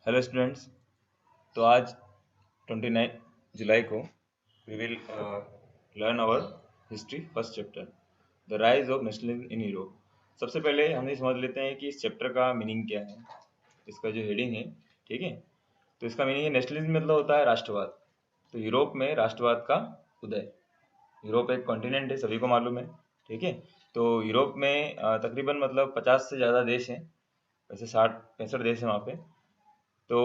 Hello students. तो आज 29 जुलाई को we will learn our history first chapter, the rise of nationalism in Europe. सबसे पहले हम ये समझ लेते हैं कि इस चैप्टर का मीनिंग क्या है। इसका जो हेडिंग है, ठीक है, तो इसका मीनिंग है नेशनलिज्म मतलब होता है राष्ट्रवाद। तो यूरोप में राष्ट्रवाद का उदय। यूरोप एक कॉन्टिनेंट है, सभी को मालूम है, ठीक है। तो यूरोप में तकरीबन मतलब 50 से ज़्यादा देश हैं, वैसे 60-65 देश हैं वहाँ पे। तो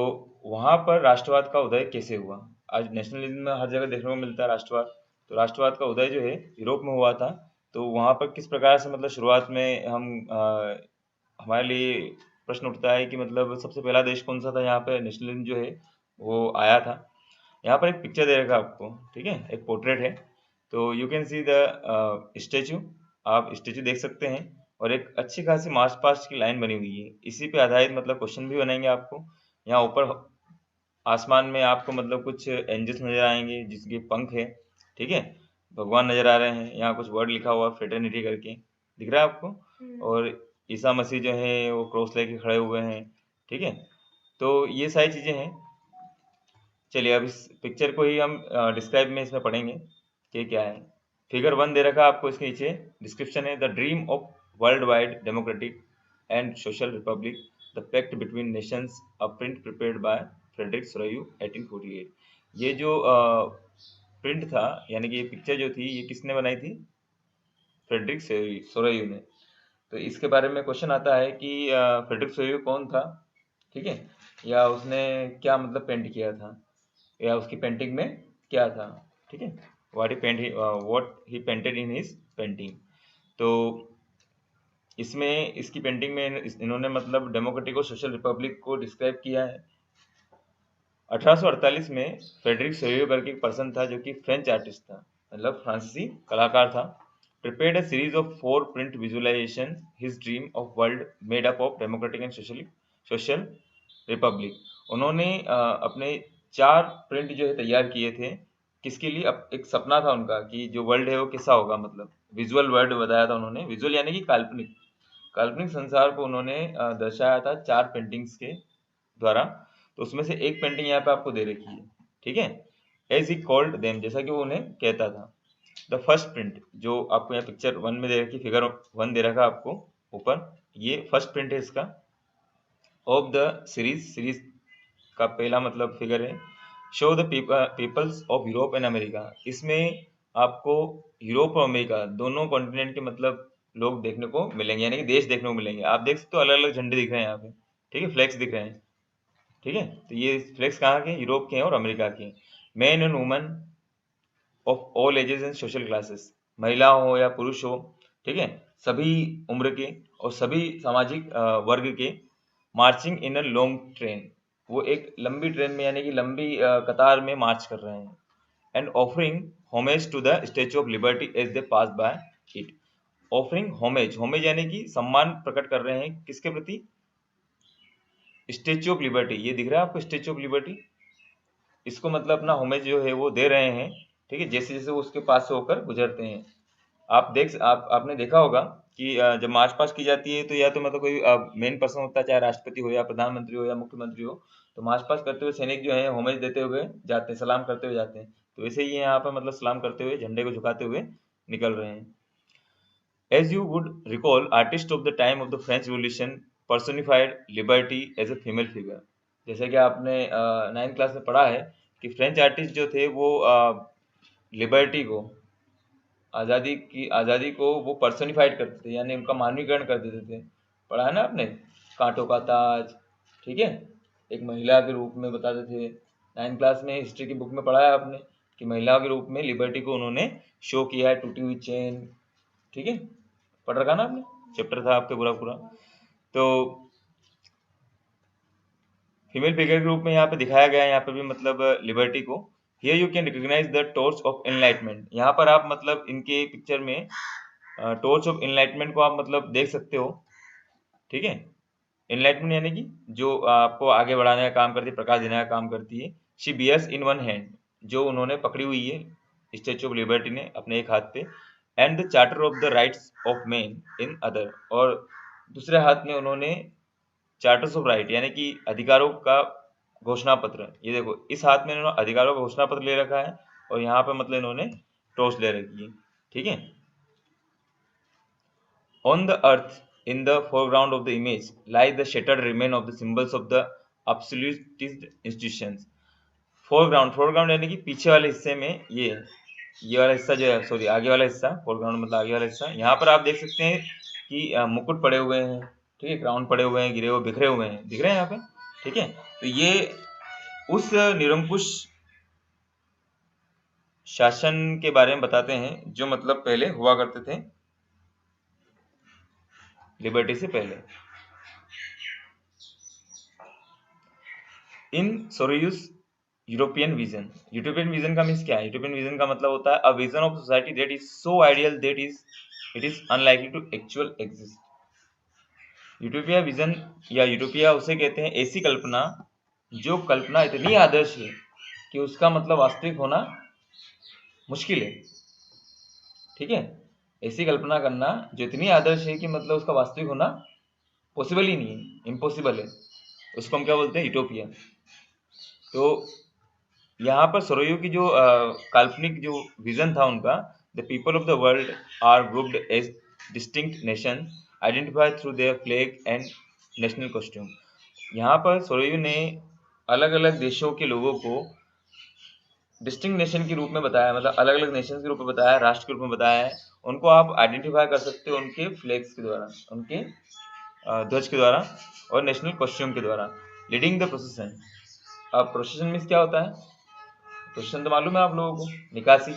वहाँ पर राष्ट्रवाद का उदय कैसे हुआ? आज नेशनलिज्म में हर जगह देखने को मिलता है राष्ट्रवाद। तो राष्ट्रवाद का उदय जो है यूरोप में हुआ था। तो वहाँ पर किस प्रकार से मतलब शुरुआत में हमारे लिए प्रश्न उठता है कि मतलब सबसे पहला देश कौन सा था यहाँ पे नेशनलिज्म जो है वो आया था। यहाँ पर एक पिक्चर दे रखा है आपको, ठीक है, एक पोर्ट्रेट है। तो you can see the statue, आप स्टेचू देख सकते हैं। और एक अच्छी खासी मार्च पास्ट की लाइन बनी हुई है, इसी पे आधारित मतलब क्वेश्चन भी बनाएंगे आपको। यहाँ ऊपर आसमान में आपको मतलब कुछ एंजल्स नजर आएंगे जिसके पंख है, ठीक है। भगवान नजर आ रहे हैं, यहाँ कुछ वर्ड लिखा हुआ फ्रेटर्निटी करके दिख रहा है आपको। और ईसा मसीह जो है वो क्रॉस लेके खड़े हुए हैं, ठीक है। तो ये सारी चीजें हैं। चलिए अब इस पिक्चर को ही हम डिस्क्राइब में इसमें पढ़ेंगे कि क्या है। फिगर 1 दे रखा है आपको, इसके नीचे डिस्क्रिप्शन है, the dream of world wide democratic and social republic, the pact between nations, a print prepared by Frederic Sorrieu 1848। ये जो प्रिंट था, यानी कि ये पिक्चर जो थी, ये किसने बनाई थी? फ्रेडरिक सोरायू ने। तो इसके बारे में क्वेश्चन आता है कि फ्रेडरिक सोरायू कौन था, ठीक है, या उसने क्या मतलब पेंट किया था, या उसकी पेंटिंग में क्या था, ठीक है, what he painted in his painting. तो इसमें इसकी पेंटिंग में इन्होंने मतलब डेमोक्रेटिक और सोशल रिपब्लिक को डिस्क्राइब किया है। 1848 में फ्रेडरिक सोरियो करके एक पर्सन था जो कि फ्रेंच आर्टिस्ट था, मतलब फ्रांसीसी कलाकार था। prepared a series of 4 print visualization his dream of world made up of democratic and social Republic. उन्होंने अपने 4 प्रिंट जो है तैयार किए थे। किसके लिए? एक सपना था उनका कि जो वर्ल्ड है वो कैसा होगा, मतलब विजुअल वर्ल्ड बताया था उन्होंने। विजुअल यानी कि काल्पनिक, काल्पनिक संसार को उन्होंने दर्शाया था 4 पेंटिंग्स के द्वारा। तो उसमें से एक पेंटिंग यहाँ पे आपको दे रखी है, ठीक है, एज ही कॉल्ड देम, जैसा कि वो उन्हें कहता था। द फर्स्ट प्रिंट जो आपको यहाँ पिक्चर 1 में दे रखी, फिगर 1 दे रखा आपको ऊपर, ये फर्स्ट प्रिंट है इसका ऑफ द सीरीज का पहला मतलब फिगर है। Show the peoples of Europe and America. इसमें आपको यूरोप और अमेरिका दोनों कॉन्टिनेंट के मतलब लोग देखने को मिलेंगे, यानी कि देश देखने को मिलेंगे। आप देख सकते हो अलग अलग झंडे दिख रहे हैं यहाँ पे, ठीक है, फ्लैग्स दिख रहे हैं, ठीक है। तो ये फ्लैग्स कहाँ के? यूरोप के हैं और अमेरिका के। Man and woman of all ages and social classes, महिला हो या पुरुष हो, ठीक है, सभी उम्र के और सभी सामाजिक वर्ग के, marching in a long train, वो एक लंबी ट्रेन में यानी कि लंबी कतार में मार्च कर रहे हैं। And offering homage to the Statue of Liberty as they pass by it. Offering homage, homage यानी कि सम्मान प्रकट कर रहे हैं किसके प्रति? स्टेचू ऑफ लिबर्टी, ये दिख रहा है आपको स्टेचू ऑफ लिबर्टी, इसको मतलब अपना होमेज जो है वो दे रहे हैं, ठीक है, जैसे जैसे वो उसके पास से होकर गुजरते हैं। आपने देखा होगा कि जब मार्च पास्ट की जाती है तो या तो मतलब कोई मेन पर्सन होता है, चाहे राष्ट्रपति हो या प्रधानमंत्री हो या मुख्यमंत्री हो, तो मार्च पास्ट करते हुए सैनिक जो है होमेज देते हुए जाते हैं, सलाम करते हुए जाते हैं। तो वैसे ही यहाँ पर मतलब सलाम करते हुए झंडे को झुकाते हुए निकल रहे हैं। As you would recall, artists of the time of the French Revolution personified liberty as a female figure। जैसे कि आपने 9th क्लास में पढ़ा है कि फ्रेंच आर्टिस्ट जो थे वो लिबर्टी को, आज़ादी को वो पर्सोनिफाइड करते थे, यानी उनका मानवीकरण कर देते थे। पढ़ा है ना आपने? कांटों का ताज, ठीक है, एक महिला के रूप में बताते थे। 9th क्लास में हिस्ट्री की बुक में पढ़ा है आपने कि महिला के रूप में लिबर्टी को उन्होंने शो किया है, टूटी हुई चेन, ठीक है, पढ़ रखा ना आपने, चैप्टर था आपके पूरा पूरा। तो फीमेल फिगर के रूप में यहाँ पे दिखाया गया है, यहाँ पे भी मतलब लिबर्टी को। Here you can recognise the torch of enlightenment. यहाँ पर आप मतलब इनके पिक्चर में टॉर्च ऑफ एनलाइटमेंट को आप मतलब देख सकते हो, ठीक है। एनलाइटमेंट यानी कि जो आपको आगे बढ़ाने का काम करती है, प्रकाश देने का काम करती है। She bears in one hand, जो उन्होंने पकड़ी हुई है स्टेचू ऑफ लिबर्टी ने अपने एक हाथ पे, and the charter of the rights of man in other, और दूसरे हाथ में उन्होंने चार्टर्स ऑफ राइट यानी कि अधिकारों का घोषणा पत्र, ये देखो इस हाथ में इन्होंने अधिकारों का घोषणा पत्र ले रखा है और यहाँ पे मतलब इन्होंने टॉर्च ले रखी है, ठीक है। On the earth, in the foreground of the image, lies the shattered remain of the symbols of the absolutist institutions. Foreground यानी कि पीछे वाले हिस्से में ये वाला हिस्सा जो है, सॉरी आगे वाला हिस्सा, फोरग्राउंड मतलब आगे वाला हिस्सा, यहाँ पर आप देख सकते हैं कि मुकुट पड़े हुए हैं, ठीक है, क्राउन पड़े हुए हैं, गिरे हुए बिखरे हुए हैं, दिख रहे हैं यहाँ पे, ठीक है। तो ये उस निरंकुश शासन के बारे में बताते हैं जो मतलब पहले हुआ करते थे लिबर्टी से पहले। इन सोरोयूस यूरोपियन विजन का मीन्स क्या है? यूरोपियन विजन का मतलब होता है a vision of society that is so ideal that it is unlikely to actual exist. Utopia vision या यूटोपिया उसे कहते हैं ऐसी कल्पना जो कल्पना इतनी आदर्श है कि उसका मतलब वास्तविक होना मुश्किल है, ठीक है। ऐसी कल्पना करना जो इतनी आदर्श है कि मतलब उसका वास्तविक होना पॉसिबल ही नहीं है, इम्पॉसिबल है, उसको हम क्या बोलते हैं? यूटोपिया। तो यहाँ पर सोरोयू की जो काल्पनिक जो विजन था उनका, the people of the world are grouped as distinct nation identified through their flag and national costume. यहाँ पर सोरोयू ने अलग अलग देशों के लोगों को डिस्टिंक्ट नेशन के रूप में बताया, मतलब अलग अलग नेशन के रूप में बताया, राष्ट्र के रूप में बताया है। उनको आप आइडेंटिफाई कर सकते हो उनके फ्लैग्स के द्वारा, उनके ध्वज के द्वारा और नेशनल कॉस्ट्यूम के द्वारा। लीडिंग द प्रोसेसन, अब प्रोसेसन मीन्स क्या होता है? प्रोसेसन तो मालूम है आप लोगों को, निकासी,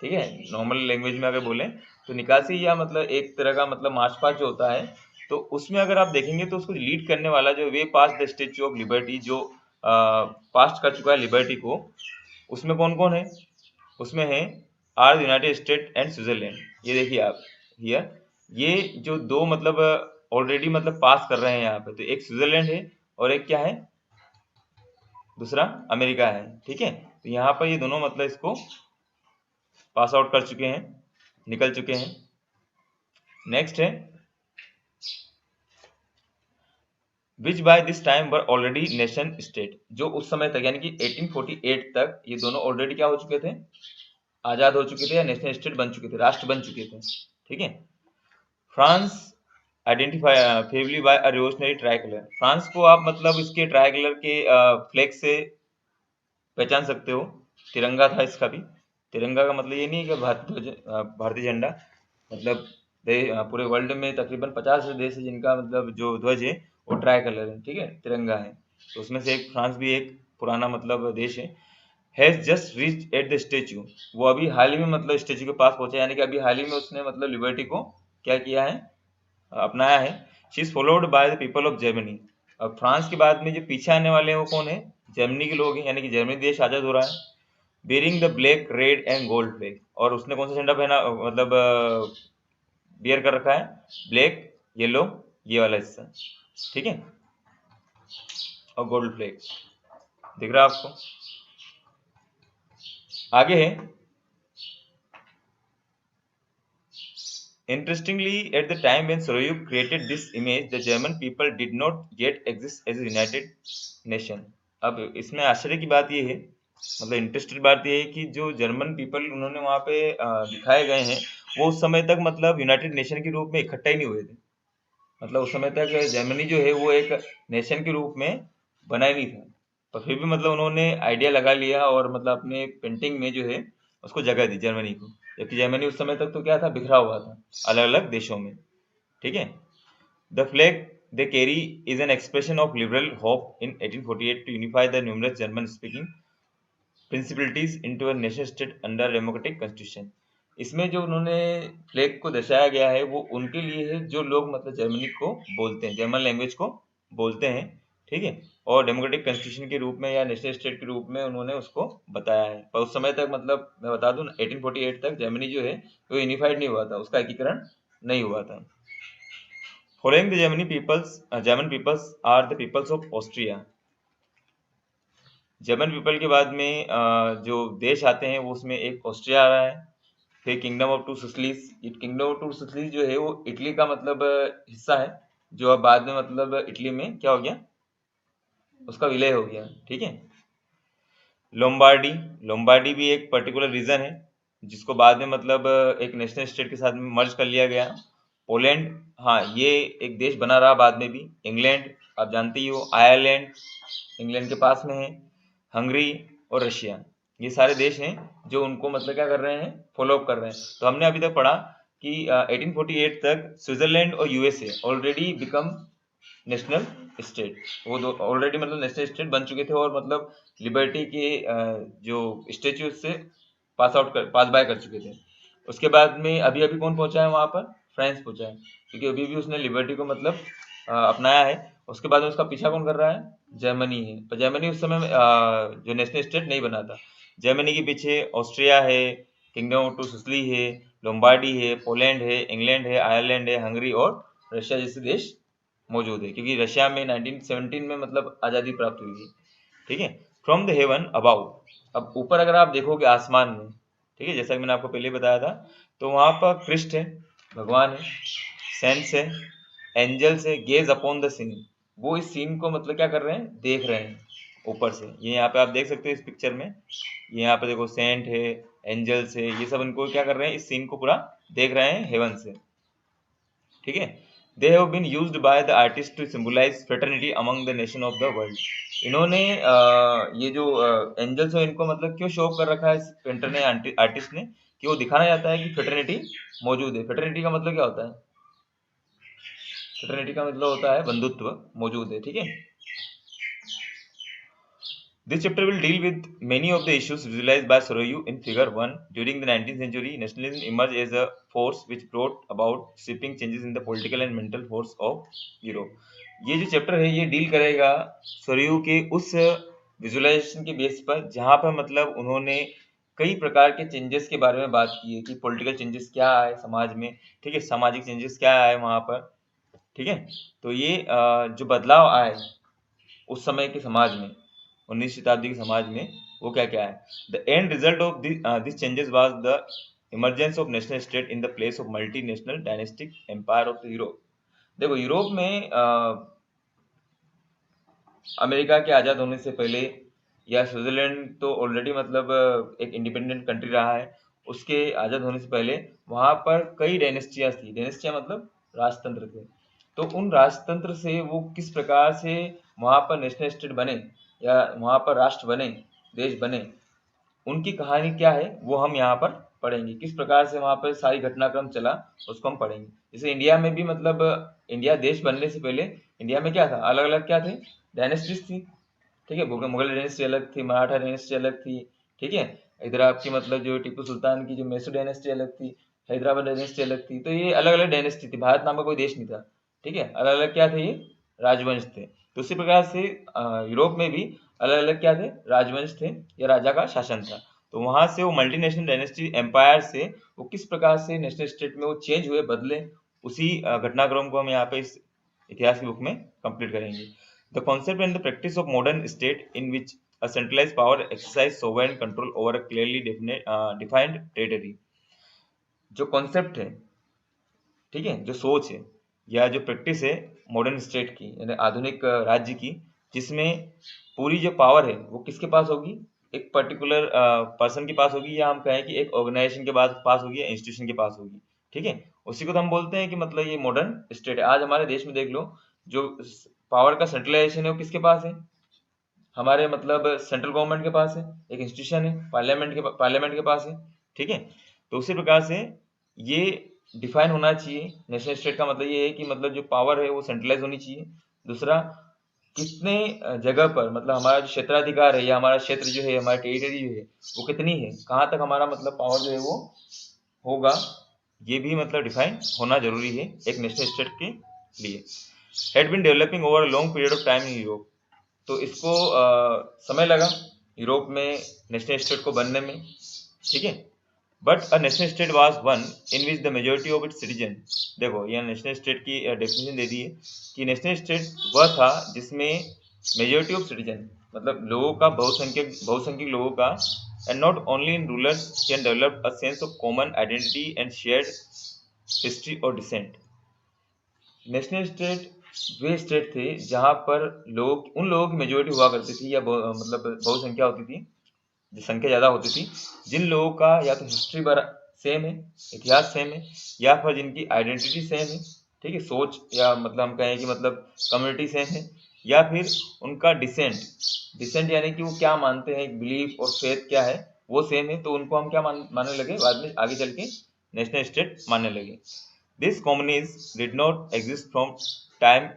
ठीक है। नॉर्मल लैंग्वेज में अगर बोलें तो निकासी या मतलब एक तरह का मतलब मार्च पास्ट जो होता है, तो उसमें अगर आप देखेंगे तो उसको लीड करने वाला जो वे पास द स्टेच्यू ऑफ लिबर्टी, जो पास्ट कर चुका है लिबर्टी को, उसमें कौन कौन है? उसमें है are United State and Switzerland. ये देखिए आप हियर, ये जो दो मतलब ऑलरेडी मतलब पास कर रहे हैं यहाँ पे, तो एक स्विट्जरलैंड है और एक क्या है? दूसरा अमेरिका है, ठीक है। तो यहाँ पर ये दोनों मतलब इसको पास आउट कर चुके हैं, निकल चुके हैं। नेक्स्ट है विच by this time were already nation state, जो उस समय तक यानी कि 1848 तक ये दोनों ऑलरेडी क्या हो चुके थे? आजाद हो चुके थे या नेशनल स्टेट बन चुके थे, राष्ट्र बन चुके थे, ठीक है। फ्रांस आइडेंटिफाई फेवली बाय अ रिवोल्यूशनरी ट्राइकलर, फ्रांस को आप मतलब इसके ट्राइकलर के फ्लैग से पहचान सकते हो। तिरंगा था इसका भी, तिरंगा का मतलब ये नहीं है कि भारतीय झंडा, मतलब पूरे वर्ल्ड में तकरीबन 50 देश है जिनका मतलब जो ध्वज है वो ट्राई कलर है, ठीक है, तिरंगा है। तो उसमें से एक फ्रांस भी एक पुराना मतलब देश है। Has just reach at the statue, वो अभी हाल ही में मतलब स्टेच्यू के पास पहुंचा, यानी कि अभी हाल ही में उसने मतलब लिबर्टी को क्या किया है? अपनाया है। She is followed by the people of Germany, अब फ्रांस के बाद में जो पीछे आने वाले हैं वो कौन है? जर्मनी के लोग हैं, यानी कि जर्मनी देश आजाद हो रहा है। Bearing the black red and gold flag, और उसने कौन सा झंडा पहना मतलब बियर कर रखा है? ब्लैक येलो ये वाला हिस्सा, ठीक है, और गोल्ड फ्लैग दिख रहा है आपको। आगे है interestingly at the time when Soyuz created this image the German people did not yet exist as a united nation। अब इसमें आश्चर्य की बात ये है, मतलब इंटरेस्टेड बात ये है कि जो जर्मन पीपल उन्होंने वहाँ पे दिखाए गए हैं वो उस समय तक मतलब यूनाइटेड नेशन के रूप में इकट्ठा ही नहीं हुए थे, मतलब उस समय तक जर्मनी जो है वो एक नेशन के रूप में बना ही नहीं था। तो फिर भी मतलब उन्होंने आइडिया लगा लिया और मतलब अपने पेंटिंग में जो है उसको जगह दी जर्मनी को, जबकि जर्मनी उस समय तक तो क्या था? बिखरा हुआ था अलग अलग देशों में, ठीक है। The flag they carry is an expression of liberal hope in 1848 to unify the numerous German speaking principalities into a nation state under democratic constitution. इसमें जो उन्होंने फ्लैग को दर्शाया गया है वो उनके लिए है जो लोग मतलब जर्मनी को बोलते हैं, जर्मन लैंग्वेज को बोलते हैं, ठीक है। और डेमोक्रेटिक कॉन्स्टिट्यूशन के रूप में या नेशनल स्टेट के रूप में उन्होंने उसको बताया है। पर उस समय तक मतलब मैं बता दूं 1848 तक जर्मनी जो है वो यूनिफाइड नहीं हुआ था, उसका एकीकरण नहीं हुआ था। Following the German peoples are the peoples of Austria. German people के बाद में जो देश आते हैं वो उसमें एक ऑस्ट्रिया आ रहा है, फिर Kingdom of Two Sicilies. Kingdom of Two Sicilies जो है वो इटली का मतलब हिस्सा है, जो अब बाद में मतलब इटली में क्या हो गया? उसका विलय हो गया, ठीक है। लोम्बार्डी, लोम्बार्डी भी एक पर्टिकुलर रीजन है जिसको बाद में मतलब एक नेशनल स्टेट के साथ में मर्ज कर लिया गया। पोलैंड, हाँ ये एक देश बना रहा बाद में भी। इंग्लैंड आप जानते ही हो, आयरलैंड इंग्लैंड के पास में है, हंगरी और रशिया, ये सारे देश हैं जो उनको मतलब क्या कर रहे हैं, फॉलो अप कर रहे हैं। तो हमने अभी तक पढ़ा कि 1848 तक स्विट्जरलैंड और USA already become national state, वो दो ऑलरेडी मतलब नेशनल स्टेट बन चुके थे और मतलब लिबर्टी के जो स्टेच्यू से पास बाय कर चुके थे। उसके बाद में अभी अभी कौन पहुंचा है वहां पर, फ्रांस पहुंचा है, क्योंकि अभी भी उसने लिबर्टी को मतलब अपनाया है। उसके बाद में उसका पीछा कौन कर रहा है, जर्मनी है। पर जर्मनी उस समय जो नेशनल स्टेट नहीं बना था। जर्मनी के पीछे ऑस्ट्रिया है, किंगडम ऑफ टू सिसिली है, लोम्बार्डी है, पोलैंड है, इंग्लैंड है, आयरलैंड है, हंगरी और रशिया जैसे देश मौजूद है, क्योंकि रशिया में 1917 में मतलब आज़ादी प्राप्त हुई थी, ठीक है। फ्रॉम द हेवन अबाउ, अब ऊपर अगर आप देखोगे आसमान में, ठीक है, जैसा कि मैंने आपको पहले बताया था, तो वहाँ पर क्रिस्ट है, भगवान है, सेंस है, एंजल्स है, गेज अपॉन द सीन, वो इस सीन को मतलब क्या कर रहे हैं, देख रहे हैं ऊपर से। ये यहाँ पे आप देख सकते हो इस पिक्चर में, ये यहाँ पे देखो सेंट है, एंजल्स है, ये सब इनको क्या कर रहे हैं, इस सीन को पूरा देख रहे हैं हेवन से, ठीक है। They have been used by the artist to symbolise fraternity among the nation of the world. इन्होंने ये जो एंजल्स है इनको मतलब क्यों शो कर रखा है इस पेंटर ने, आर्टिस्ट ने, कि वो दिखाना चाहता है कि फ्रेटर्निटी मौजूद है। फ्रेटर्निटी का मतलब क्या होता है, फ्रेटर्निटी का मतलब होता है बंधुत्व मौजूद है, ठीक है। This chapter will deal with many of the issues visualized by Soroyu in Figure 1. During the 19th century, nationalism emerged as a force which brought about sweeping changes in the political and mental force of Europe. ये जो chapter है ये deal करेगा सोरियू के उस visualisation के base पर जहाँ पर मतलब उन्होंने कई प्रकार के चेंजेस के बारे में बात की है कि पॉलिटिकल चेंजेस क्या आए समाज में, ठीक है, सामाजिक चेंजेस क्या आए वहाँ पर, ठीक है। तो ये जो बदलाव आए उस समय के समाज में, 19वीं शताब्दी के समाज में, वो क्या क्या है। The end result of this changes was the emergence of national state in the place of multinational dynastic empire of Europe. देखो यूरोप में अमेरिका के आज़ाद होने से पहले या स्विट्जरलैंड तो ऑलरेडी मतलब एक इंडिपेंडेंट कंट्री रहा है, उसके आज़ाद होने से पहले वहाँ पर कई डायनेस्टियाँ थी। डायनेस्टियाँ मतलब राजतंत्र थे। तो उन राजतंत्र से वो किस प्रकार से वहाँ पर नेशनल स्टेट बने या वहाँ पर राष्ट्र बने, देश बने, उनकी कहानी क्या है वो हम यहाँ पर पढ़ेंगे। किस प्रकार से वहाँ पर सारी घटनाक्रम चला उसको हम पढ़ेंगे। जैसे इंडिया में भी मतलब इंडिया देश बनने से पहले इंडिया में क्या था, अलग अलग क्या थे, डायनेस्टीज थी, ठीक है। मुगल डायनेस्टी अलग थी, मराठा डायनेस्टी अलग थी, ठीक है। इधर आपकी मतलब जो टीपू सुल्तान की जो मैसूर डायनेस्टी अलग थी, हैदराबाद डायनेस्टी अलग थी। तो ये अलग अलग डायनेस्टी थी, भारत नाम का कोई देश नहीं था, ठीक है। अलग अलग क्या थे, ये राजवंश थे। तो उसी प्रकार से यूरोप में भी अलग अलग क्या थे, राजवंश थे या राजा का शासन था। तो वहां से वो मल्टीनेशनल डायनेस्टी एम्पायर से वो किस प्रकार से नेशनल स्टेट में वो चेंज हुए, बदले, उसी घटनाक्रम को हम यहाँ पे इस इतिहास की बुक में कंप्लीट करेंगे। The concept and the practice of modern state in which a centralized power exercise sovereign control over a clearly defined territory। जो कॉन्सेप्ट है, ठीक है, जो सोच है या जो प्रैक्टिस है मॉडर्न स्टेट की यानी आधुनिक राज्य की, जिसमें पूरी जो पावर है वो किसके पास होगी, एक पर्टिकुलर पर्सन के पास होगी, या हम कहें कि एक ऑर्गेनाइजेशन के पास होगी या इंस्टीट्यूशन के पास होगी, ठीक है। उसी को तो हम बोलते हैं कि मतलब ये मॉडर्न स्टेट है। आज हमारे देश में देख लो, जो पावर का सेंट्रलाइजेशन है वो किसके पास है, हमारे मतलब सेंट्रल गवर्नमेंट के पास है, एक इंस्टीट्यूशन है पार्लियामेंट के पास है, ठीक है। तो उसी प्रकार से ये डिफाइन होना चाहिए। नेशनल स्टेट का मतलब ये है कि मतलब जो पावर है वो सेंट्रलाइज होनी चाहिए। दूसरा, कितने जगह पर मतलब हमारा जो क्षेत्राधिकार है या हमारा क्षेत्र जो है, हमारा टेरिटरी जो है वो कितनी है, कहाँ तक हमारा मतलब पावर जो है वो होगा, ये भी मतलब डिफाइन होना जरूरी है एक नेशनल स्टेट के लिए। Had been developing over long period of time in Europe. तो इसको समय लगा यूरोप में नेशनल स्टेट को बनने में, ठीक है। But a national state was one in which the majority of its citizen. देखो यहाँ नेशनल स्टेट की डेफिनेशन दे दी है कि नेशनल स्टेट वह था जिसमें मेजोरिटी ऑफ सिटीजन मतलब लोगों का बहुसंख्यक लोगों का, and not only in rulers, can develop a sense of common identity and shared history और डिसेंट। नेशनल स्टेट वे स्टेट थे जहाँ पर उन लोगों की मेजोरिटी हुआ करती थी, या मतलब बहुसंख्या होती थी, संख्या ज़्यादा होती थी, जिन लोगों का या तो हिस्ट्री सेम है, इतिहास सेम है, या फिर जिनकी आइडेंटिटी सेम है, ठीक है, सोच, या मतलब हम कहें कि मतलब कम्युनिटी सेम है, या फिर उनका डिसेंट यानी कि वो क्या मानते हैं, बिलीफ और फेथ क्या है वो सेम है, तो उनको हम क्या मानने लगे, बाद में आगे चल के नेशनल स्टेट मानने लगे। This communism did not exist from time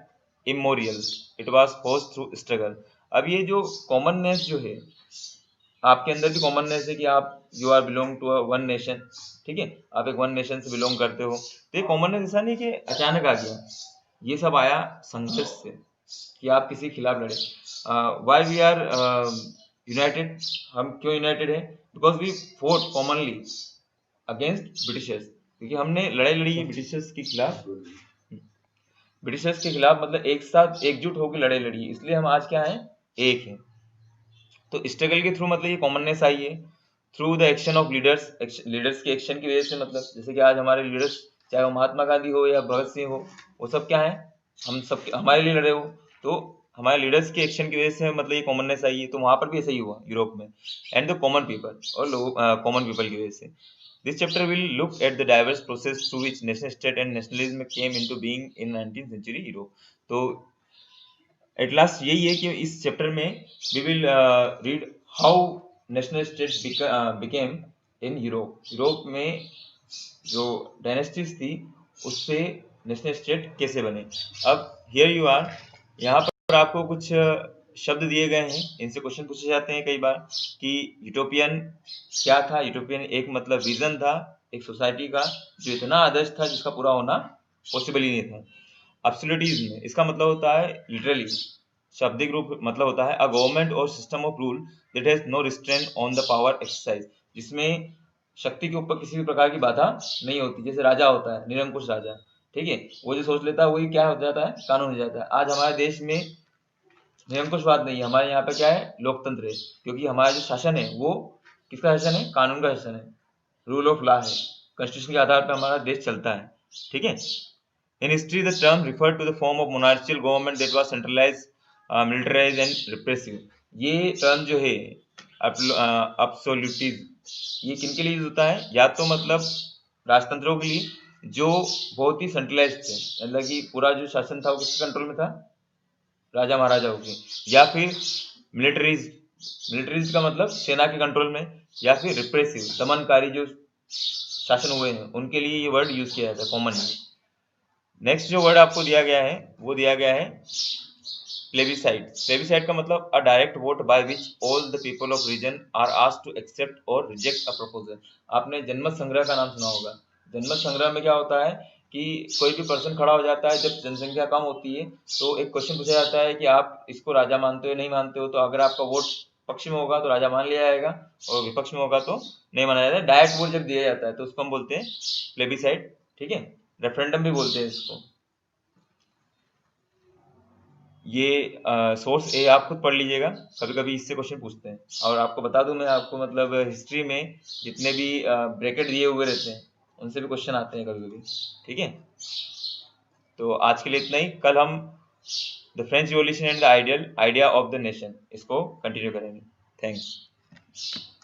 immemorial, it was force through struggle. अब ये जो कॉमननेस जो है, आपके अंदर भी कॉमननेस है कि आप you are belong to one nation, ठीक है, आप एक वन नेशन से बिलोंग करते हो, तो ये कॉमननेस ऐसा नहीं कि अचानक आ गया, ये सब आया संघर्ष से, कि आप किसी के खिलाफ लड़े। वाई वी आर यूनाइटेड, हम क्यों यूनाइटेड है, because we fought commonly against Britishers, क्योंकि हमने लड़ाई लड़ी है ब्रिटिशर्स के खिलाफ, मतलब एक साथ एकजुट होकर लड़ाई लड़ी है, इसलिए हम आज क्या हैं, एक हैं। तो स्ट्रगल के थ्रू मतलब ये कॉमननेस आई है, through the action of leaders के एक्शन की वजह से, मतलब जैसे कि आज हमारे लीडर्स, चाहे वो महात्मा गांधी हो या भगत सिंह हो, वो सब क्या है, हम सब हमारे लिए लड़े हो, तो हमारे लीडर्स के एक्शन की वजह से मतलब ये कॉमननेस आई है। तो वहां पर भी ऐसा ही हुआ यूरोप में, एंड द कॉमन पीपल, और लोग कॉमन पीपल की वजह से। This chapter will look at the diverse process through which nation state and nationalism came into being in 19th century Europe. तो एट लास्ट यही है कि इस चैप्टर में we will read how national state became in Europe में जो dynasties थी उससे नेशनल स्टेट कैसे बने। अब हियर यू आर, यहाँ पर आपको कुछ शब्द दिए गए हैं, इनसे क्वेश्चन पूछे जाते हैं कई बार कि यूटोपियन क्या था। यूटोपियन एक मतलब विजन था एक सोसाइटी का जो इतना आदर्श था जिसका पूरा होना पॉसिबल ही नहीं था। एब्सोल्यूटिज्म, इसका मतलब होता है लिटरली, शाब्दिक रूप मतलब होता है a government or system of rule that has no restraint on the power exercise, जिसमें शक्ति के ऊपर किसी भी प्रकार की बाधा नहीं होती। जैसे राजा होता है, निरंकुश राजा, ठीक है, वो जो सोच लेता है वही क्या हो जाता है, कानून हो जाता है। आज हमारे देश में निरंकुशवाद नहीं है, हमारे यहाँ पे क्या है, लोकतंत्र है, क्योंकि हमारा जो शासन है वो किसका शासन है, कानून का शासन है, रूल ऑफ लॉ है, कॉन्स्टिट्यूशन के आधार पर हमारा देश चलता है, ठीक है। In history, the term referred to the form of monarchical government that was centralized, militarized and repressive. ये टर्म जो है absolutism, ये किन के लिए यूज होता है, या तो मतलब राजतंत्रों के लिए जो बहुत ही सेंट्रलाइज्ड थे, मतलब कि पूरा जो शासन था वो किसके कंट्रोल में था, राजा महाराजाओं के, या फिर मिलिट्रीज का मतलब सेना के कंट्रोल में, या फिर रिप्रेसिव दमनकारी जो शासन हुए हैं उनके लिए ये वर्ड यूज किया जाता है कॉमनली। नेक्स्ट जो वर्ड आपको दिया गया है वो दिया गया है प्लेबिसाइड। प्लेबिसाइड का मतलब a direct vote by which all the people of region are asked to accept or reject a proposal. आपने जनमत संग्रह का नाम सुना होगा। जनमत संग्रह में क्या होता है कि कोई भी पर्सन खड़ा हो जाता है, जब जनसंख्या कम होती है तो एक क्वेश्चन पूछा जाता है कि आप इसको राजा मानते हो नहीं मानते हो, तो अगर आपका वोट पक्ष में होगा तो राजा मान लिया जाएगा, और विपक्ष में होगा तो नहीं माना जाता है। डायरेक्ट वोट जब दिया जाता है तो उसको हम बोलते हैं प्लेबिसाइड, ठीक है, रेफरेंडम भी बोलते हैं इसको। ये सोर्स ए आप खुद पढ़ लीजिएगा, कभी कभी इससे क्वेश्चन पूछते हैं। और आपको बता दूं मैं, आपको मतलब हिस्ट्री में जितने भी ब्रैकेट दिए हुए रहते हैं उनसे भी क्वेश्चन आते हैं कभी कभी, ठीक है। तो आज के लिए इतना ही, कल हम the French revolution and the idea of the nation इसको कंटिन्यू करेंगे। थैंक्स।